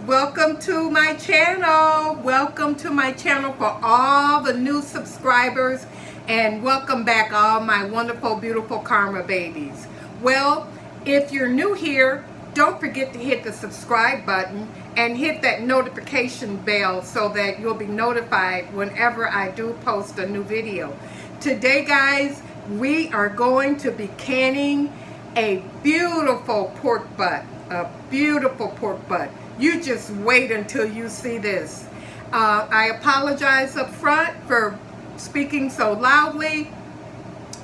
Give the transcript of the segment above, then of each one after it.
welcome to my channel. Welcome to my channel for all the new subscribers, and welcome back all my wonderful, beautiful Karma babies. Well, if you're new here, don't forget to hit the subscribe button and hit that notification bell so that you'll be notified whenever I do post a new video. Today, guys, we are going to be canning a beautiful pork butt. A beautiful pork butt. You just wait until you see this. I apologize up front for speaking so loudly,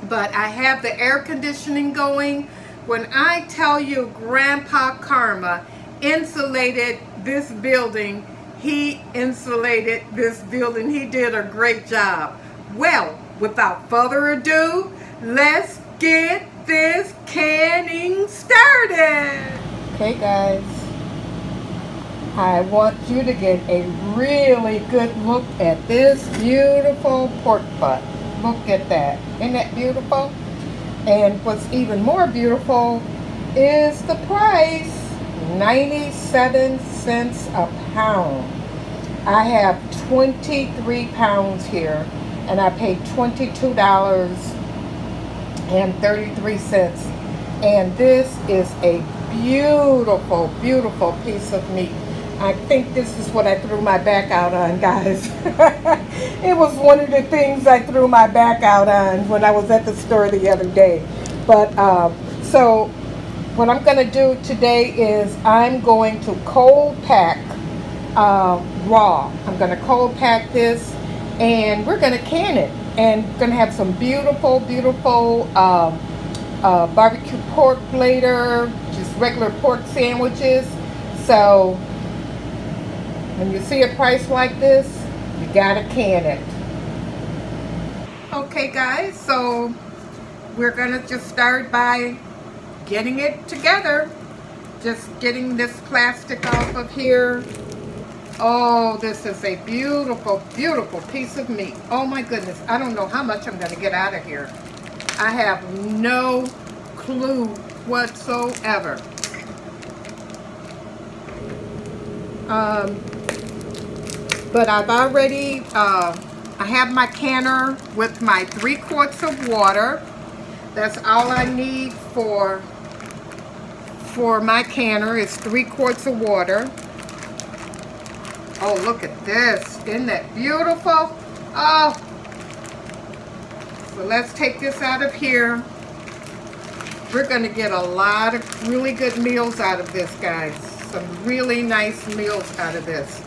but I have the air conditioning going. When I tell you Grandpa Karma insulated this building, he insulated this building. He did a great job. Well, without further ado, let's get this canning started. Okay, guys, I want you to get a really good look at this beautiful pork butt. Look at that. Isn't that beautiful? And what's even more beautiful is the price. 97 cents a pound. I have 23 pounds here, and I paid $22.33. And this is a beautiful, beautiful piece of meat. I think this is what I threw my back out on, guys. It was one of the things I threw my back out on when I was at the store the other day. But so what I'm going to do today is I'm going to cold pack raw. I'm going to cold pack this, and we're going to can it. And we're going to have some beautiful, beautiful barbecue pork later, just regular pork sandwiches. So when you see a price like this, you gotta can it. Okay, guys, so we're gonna just start by getting it together. Just getting this plastic off of here. Oh, this is a beautiful, beautiful piece of meat. Oh my goodness, I don't know how much I'm gonna get out of here. I have no clue whatsoever. But I've already, I have my canner with my 3 quarts of water. That's all I need for my canner is 3 quarts of water. Oh, look at this. Isn't that beautiful? Oh. So let's take this out of here. We're going to get a lot of really good meals out of this, guys. Some really nice meals out of this.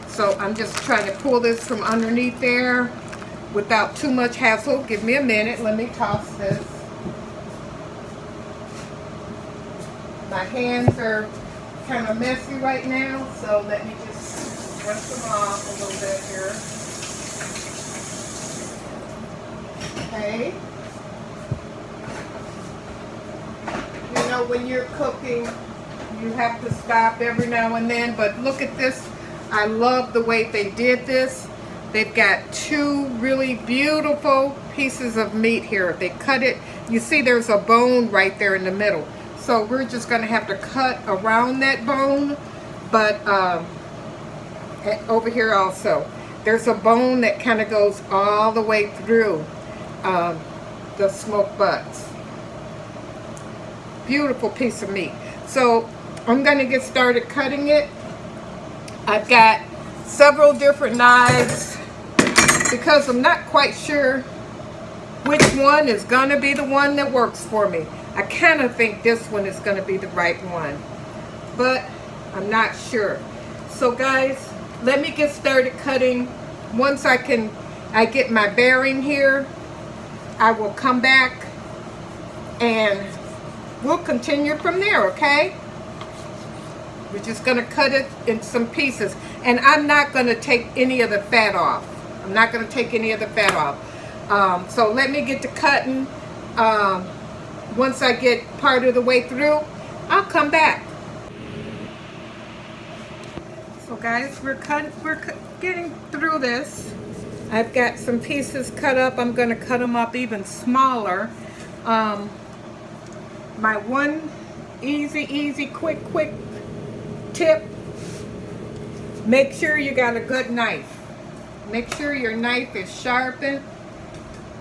So I'm just trying to pull this from underneath there without too much hassle. Give me a minute. Let me toss this. My hands are kind of messy right now, so let me just brush them off a little bit here. Okay. You know, when you're cooking, you have to stop every now and then, but look at this. I love the way they did this. They've got 2 really beautiful pieces of meat here. They cut it. You see there's a bone right there in the middle. So we're just going to have to cut around that bone. But over here also, there's a bone that kind of goes all the way through the smoked butts. Beautiful piece of meat. So I'm going to get started cutting it. I've got several different knives because I'm not quite sure which one is going to be the one that works for me. I kind of think this one is going to be the right one, but I'm not sure. So guys, let me get started cutting. Once I get my bearing here, I will come back and we'll continue from there, okay? We're just going to cut it in some pieces. And I'm not going to take any of the fat off. I'm not going to take any of the fat off. So let me get to cutting. Once I get part of the way through, I'll come back. So guys, we're getting through this. I've got some pieces cut up. I'm going to cut them up even smaller. My one easy, quick tip make sure you got a good knife. Make sure your knife is sharpened.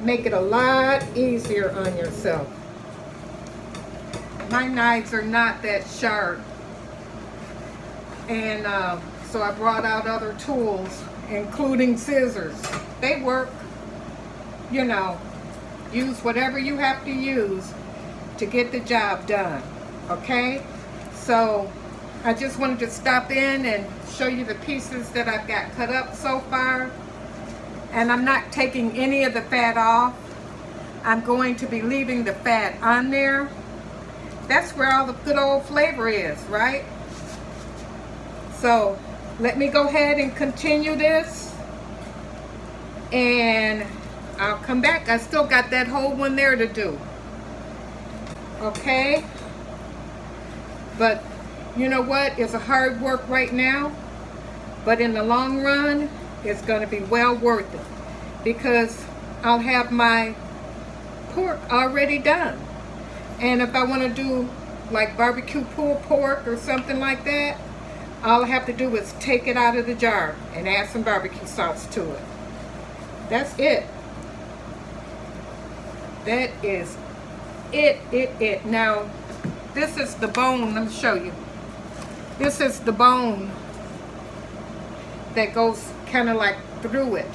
Make it a lot easier on yourself. My knives are not that sharp. And so I brought out other tools, including scissors. They work, you know. Use whatever you have to use to get the job done, okay? So I just wanted to stop in and show you the pieces that I've got cut up so far. And I'm not taking any of the fat off. I'm going to be leaving the fat on there. That's where all the good old flavor is, right? So let me go ahead and continue this, and I'll come back. I still got that whole one there to do. Okay? But you know what? It's a hard work right now, but in the long run, it's going to be well worth it, because I'll have my pork already done. And if I want to do like barbecue pulled pork or something like that, all I have to do is take it out of the jar and add some barbecue sauce to it. That's it. That is it. Now, this is the bone. Let me show you. This is the bone that goes kind of like through it.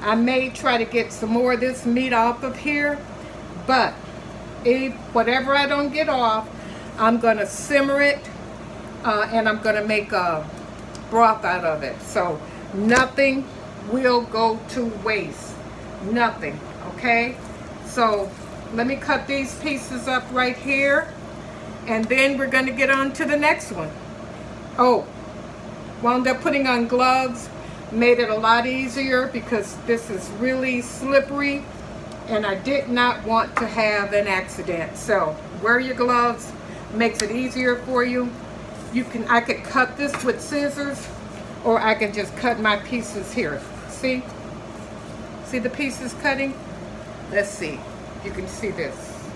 I may try to get some more of this meat off of here, but whatever I don't get off, I'm going to simmer it, and I'm going to make a broth out of it. So nothing will go to waste. Nothing, okay? So let me cut these pieces up right here, and then we're going to get on to the next one. Oh, wound up putting on gloves. Made it a lot easier because this is really slippery, and I did not want to have an accident. So wear your gloves. Makes it easier for you. I could cut this with scissors, or I can just cut my pieces here. See the pieces cutting? Let's see. You can see this.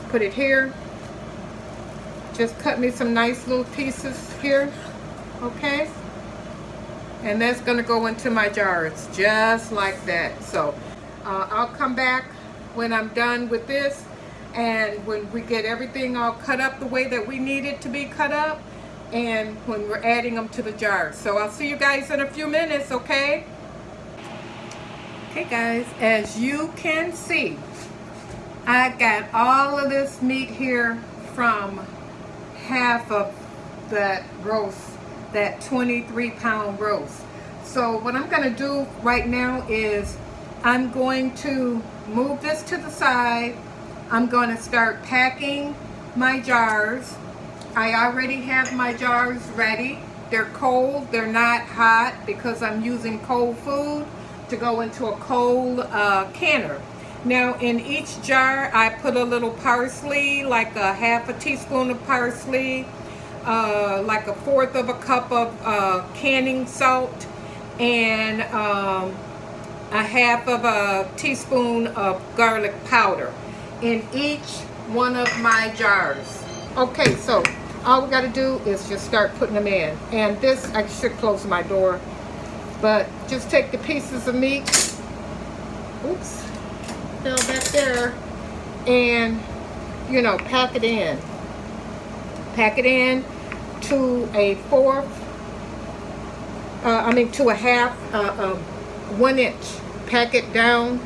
Put it here. Just cut me some nice little pieces here. Okay? And that's going to go into my jars just like that. So I'll come back when I'm done with this, and when we get everything all cut up the way that we need it to be cut up, and when we're adding them to the jars. So I'll see you guys in a few minutes, okay? Okay guys, as you can see, I got all of this meat here from half of that roast, that 23-pound roast. So what I'm going to do right now is I'm going to move this to the side. I'm going to start packing my jars. I already have my jars ready. They're cold, they're not hot, because I'm using cold food to go into a cold canner. Now in each jar I put a little parsley, like a half a teaspoon of parsley, like a fourth of a cup of canning salt, and a half of a teaspoon of garlic powder in each one of my jars. Okay, so all we got to do is just start putting them in. And this, I should close my door, but just take the pieces of meat, oops, fell back there, and you know, pack it in. Pack it in to a to a half, 1 inch. Pack it down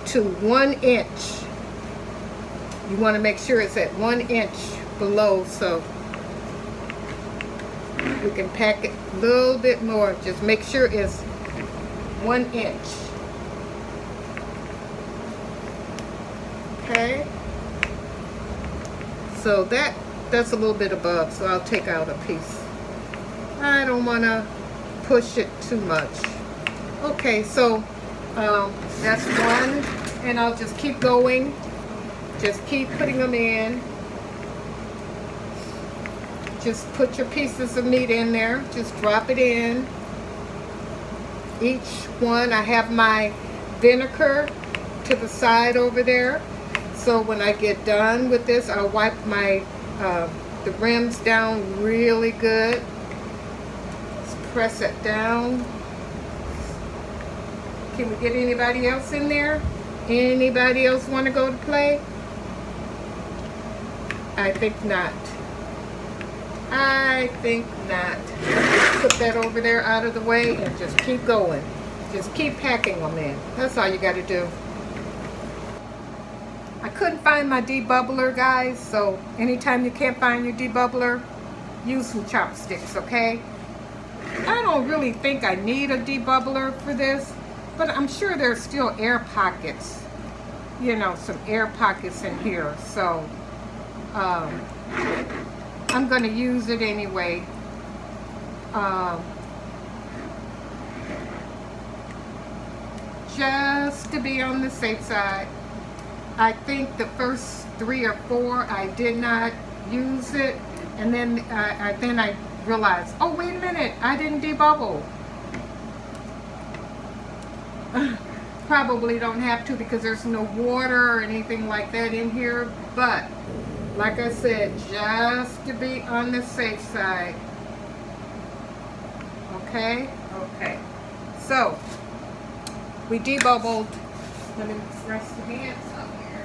to 1 inch. You want to make sure it's at 1 inch below, so we can pack it a little bit more. Just make sure it's 1 inch. Okay. So that's a little bit above, so I'll take out a piece. I don't want to push it too much. Okay, so that's one, and I'll just keep going. Just keep putting them in. Just put your pieces of meat in there. Just drop it in. Each one, I have my vinegar to the side over there. So when I get done with this, I'll wipe my the rims down really good. It's press it down. Can we get anybody else in there? Anybody else want to go to play? I think not. I think not. Put that over there out of the way and just keep going. Just keep packing them in. That's all you got to do. I couldn't find my debubbler, guys, so anytime you can't find your debubbler, use some chopsticks, okay? I don't really think I need a debubbler for this, but I'm sure there's still air pockets, you know, some air pockets in here, so I'm going to use it anyway. Just to be on the safe side. I think the first 3 or 4 I did not use it, and then I realized, oh wait a minute, I didn't debubble. Probably don't have to because there's no water or anything like that in here, but like I said, just to be on the safe side. Okay? Okay. So, we debubbled. Let me rest the hands up here.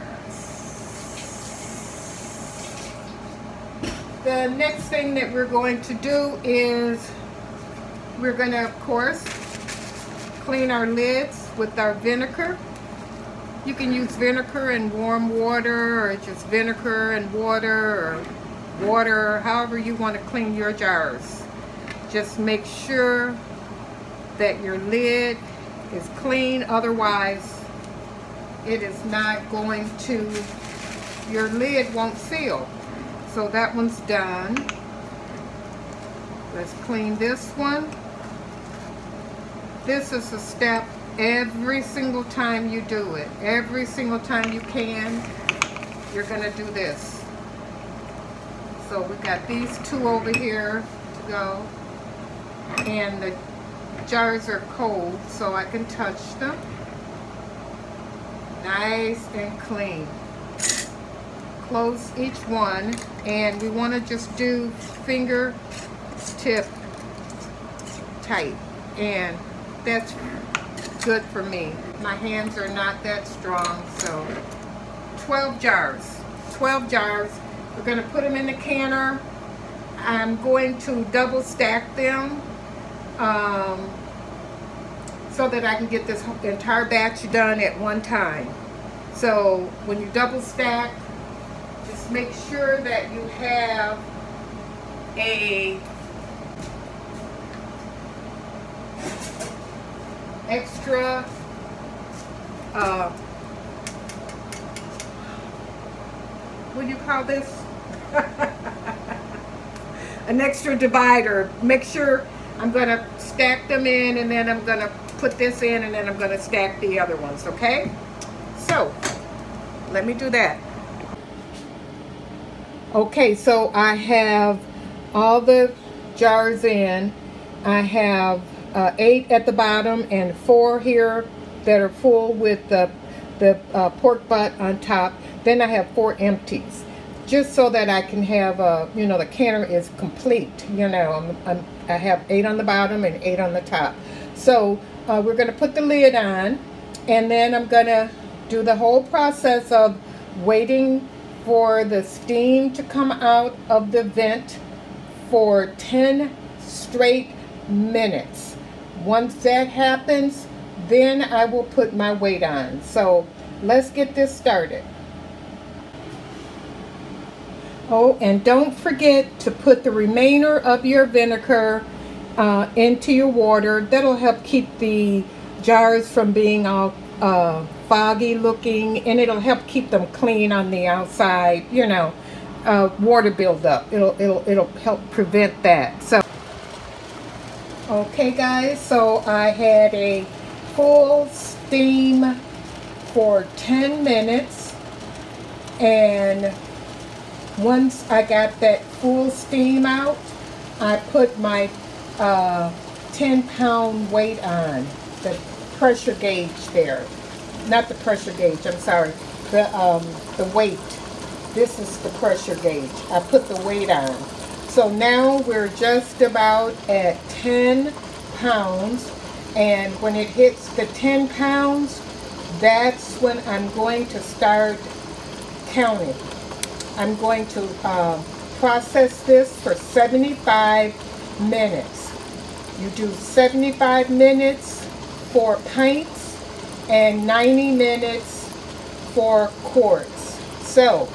The next thing that we're going to do is we're going to, of course, clean our lids with our vinegar. You can use vinegar and warm water, or just vinegar and water, or water, however you want to clean your jars. Just make sure that your lid is clean, otherwise it is not going to, your lid won't seal. So that one's done. Let's clean this one. This is a step every single time you do it. Every single time you can, you're going to do this. So we got these 2 over here to go. And the jars are cold, so I can touch them. Nice and clean. Close each one, and we want to just do finger tip tight, and that's good for me. My hands are not that strong, so 12 jars. 12 jars. We're going to put them in the canner. I'm going to double stack them so that I can get this entire batch done at one time. So when you double stack, just make sure that you have a extra what do you call this? An extra divider. Make sure I'm going to stack them in, and then I'm going to put this in, and then I'm going to stack the other ones, okay? So, let me do that. Okay, so I have all the jars in. I have 8 at the bottom and 4 here that are full with the pork butt on top. Then I have 4 empties, just so that I can have you know, the canner is complete. You know, I have 8 on the bottom and 8 on the top. So we're going to put the lid on, and then I'm going to do the whole process of waiting for the steam to come out of the vent for 10 straight minutes. Once that happens, then I will put my weight on. So let's get this started. Oh, and don't forget to put the remainder of your vinegar into your water. That'll help keep the jars from being all foggy looking, and it'll help keep them clean on the outside. You know, water buildup. It'll help prevent that. So, okay, guys. So I had a full steam for 10 minutes, and once I got that full steam out, I put my 10-pound weight on, the pressure gauge there. Not the pressure gauge, I'm sorry. The weight. This is the pressure gauge. I put the weight on. So now we're just about at 10 pounds. And when it hits the 10 pounds, that's when I'm going to start counting. I'm going to process this for 75 minutes. You do 75 minutes for pints and 90 minutes for quarts. So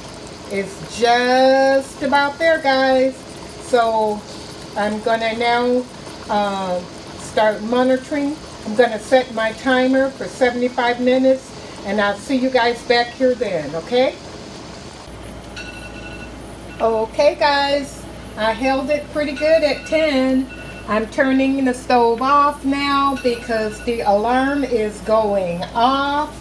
it's just about there, guys. So I'm gonna now start monitoring. I'm gonna set my timer for 75 minutes, and I'll see you guys back here then, okay? Okay guys, I held it pretty good at 10. I'm turning the stove off now because the alarm is going off,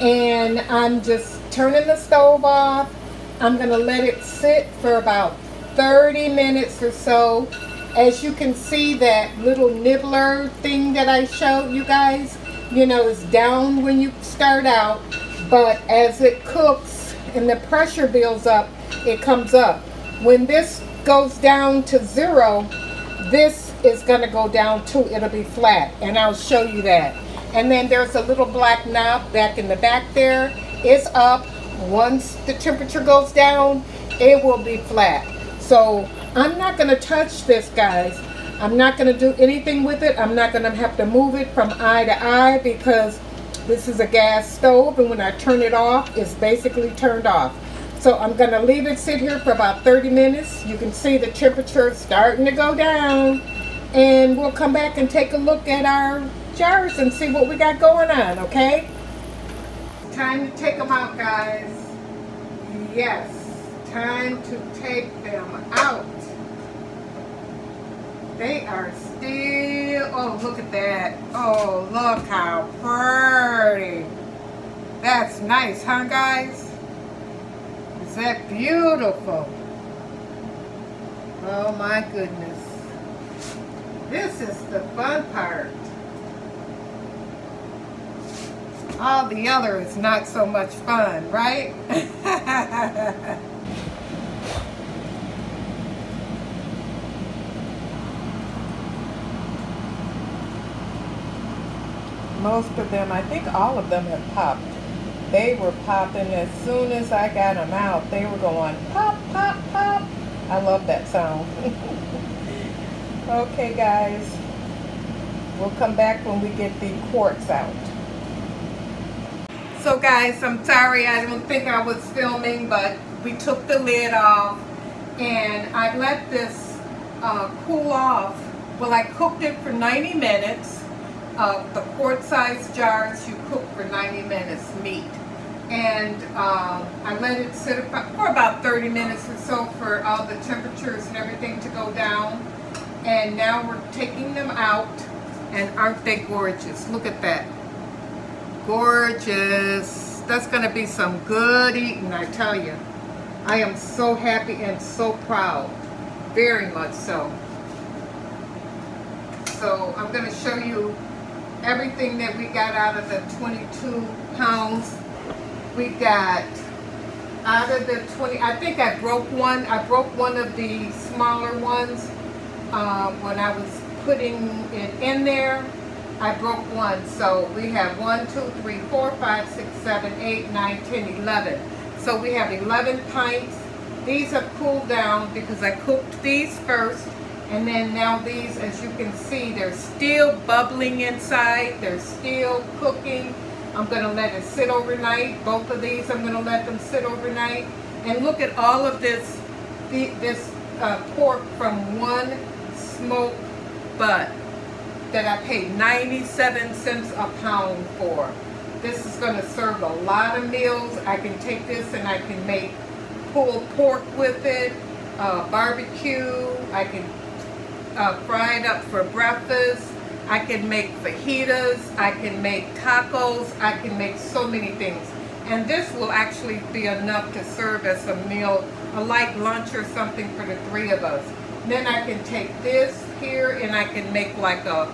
and I'm just turning the stove off. I'm gonna let it sit for about 30 minutes or so. As you can see, that little nibbler thing that I showed you guys, you know, is down when you start out, but as it cooks and the pressure builds up, it comes up. When this goes down to 0, this is gonna go down too. It'll be flat, and I'll show you that. And then there's a little black knob back in the back there. It's up. Once the temperature goes down, it will be flat. So I'm not gonna touch this, guys. I'm not gonna do anything with it. I'm not gonna have to move it from eye to eye because this is a gas stove, and when I turn it off, it's basically turned off. So I'm gonna leave it sit here for about 30 minutes. You can see the temperature starting to go down, and we'll come back and take a look at our jars and see what we got going on, okay? Time to take them out, guys. Yes, time to take them out. They are still, oh, look at that. Oh, look how pretty. That's nice, huh, guys? Is that beautiful? Oh my goodness. This is the fun part. All the other is not so much fun, right? Most of them, I think all of them have popped. They were popping as soon as I got them out. They were going pop, pop, pop. I love that sound. Okay, guys. We'll come back when we get the quarts out. So guys, I'm sorry, I don't think I was filming, but we took the lid off, and I let this cool off. Well, I cooked it for 90 minutes. The quart-sized jars, you cook for 90 minutes meat. And I let it sit for about 30 minutes or so for all the temperatures and everything to go down. And now we're taking them out, and aren't they gorgeous? Look at that. Gorgeous. That's gonna be some good eating, I tell you. I am so happy and so proud. Very much so. So I'm gonna show you everything that we got out of the 22 pounds. We got out of the 20, I think I broke one. I broke one of the smaller ones when I was putting it in there. I broke one. So we have 1, 2, 3, 4, 5, 6, 7, 8, 9, 10, 11. So we have 11 pints. These have cooled down because I cooked these first. And then now these, as you can see, they're still bubbling inside. They're still cooking. I'm going to let it sit overnight. Both of these, I'm going to let them sit overnight. And look at all of this, pork from one smoked butt that I paid 97 cents a pound for. This is going to serve a lot of meals. I can take this and I can make pulled pork with it, barbecue. I can fry it up for breakfast. I can make fajitas. I can make tacos. I can make so many things. And this will actually be enough to serve as a meal, a light lunch or something for the 3 of us. Then I can take this here and I can make like a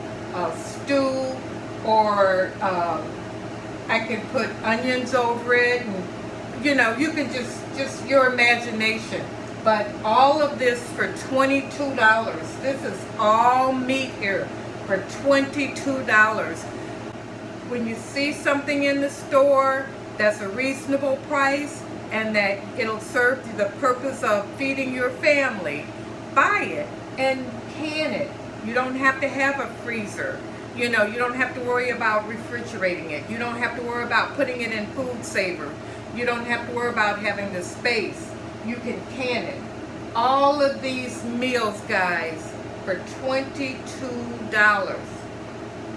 stew, or I can put onions over it, and you know, you can just your imagination. But all of this for $22. This is all meat here for $22. When you see something in the store that's a reasonable price and that it'll serve the purpose of feeding your family, buy it and can it. You don't have to have a freezer. You know, you don't have to worry about refrigerating it. You don't have to worry about putting it in food saver. You don't have to worry about having the space. You can it. All of these meals, guys, for $22.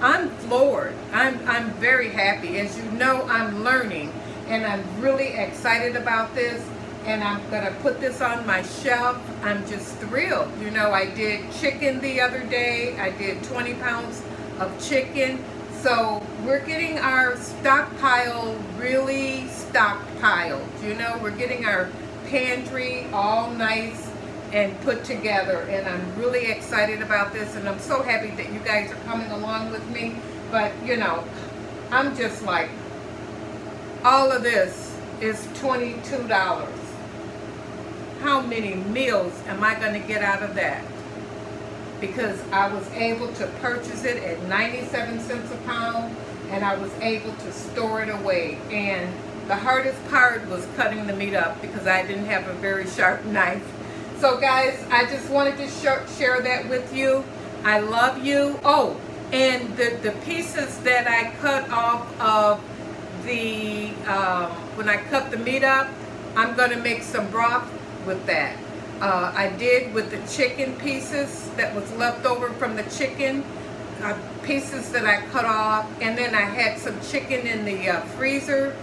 I'm floored. I'm very happy. As you know, I'm learning and I'm really excited about this, and I'm gonna put this on my shelf. I'm just thrilled. You know, I did chicken the other day. I did 20 pounds of chicken. So we're getting our stockpile really stockpiled. You know, we're getting our pantry all nice and put together, and I'm really excited about this, and I'm so happy that you guys are coming along with me. But you know, I'm just like, all of this is $22. How many meals am I going to get out of that? Because I was able to purchase it at 97 cents a pound, and I was able to store it away. And the hardest part was cutting the meat up because I didn't have a very sharp knife. So guys, I just wanted to share that with you. I love you. Oh, and the pieces that I cut off of the, when I cut the meat up, I'm going to make some broth with that. I did with the chicken pieces that was left over from the chicken, pieces that I cut off, and then I had some chicken in the freezer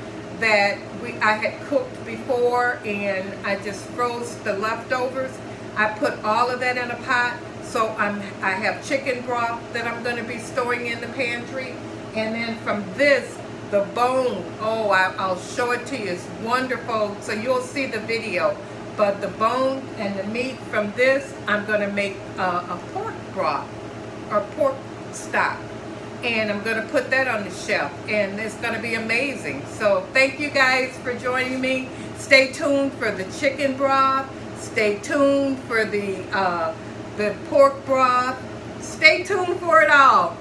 that I had cooked before, and I just froze the leftovers. I put all of that in a pot, so I have chicken broth that I'm going to be storing in the pantry. And then from this, the bone, oh, I'll show it to you. It's wonderful, so you'll see the video. But the bone and the meat from this, I'm going to make a pork broth or pork stock. And I'm going to put that on the shelf, and it's going to be amazing. So thank you guys for joining me. Stay tuned for the chicken broth. Stay tuned for the pork broth. Stay tuned for it all.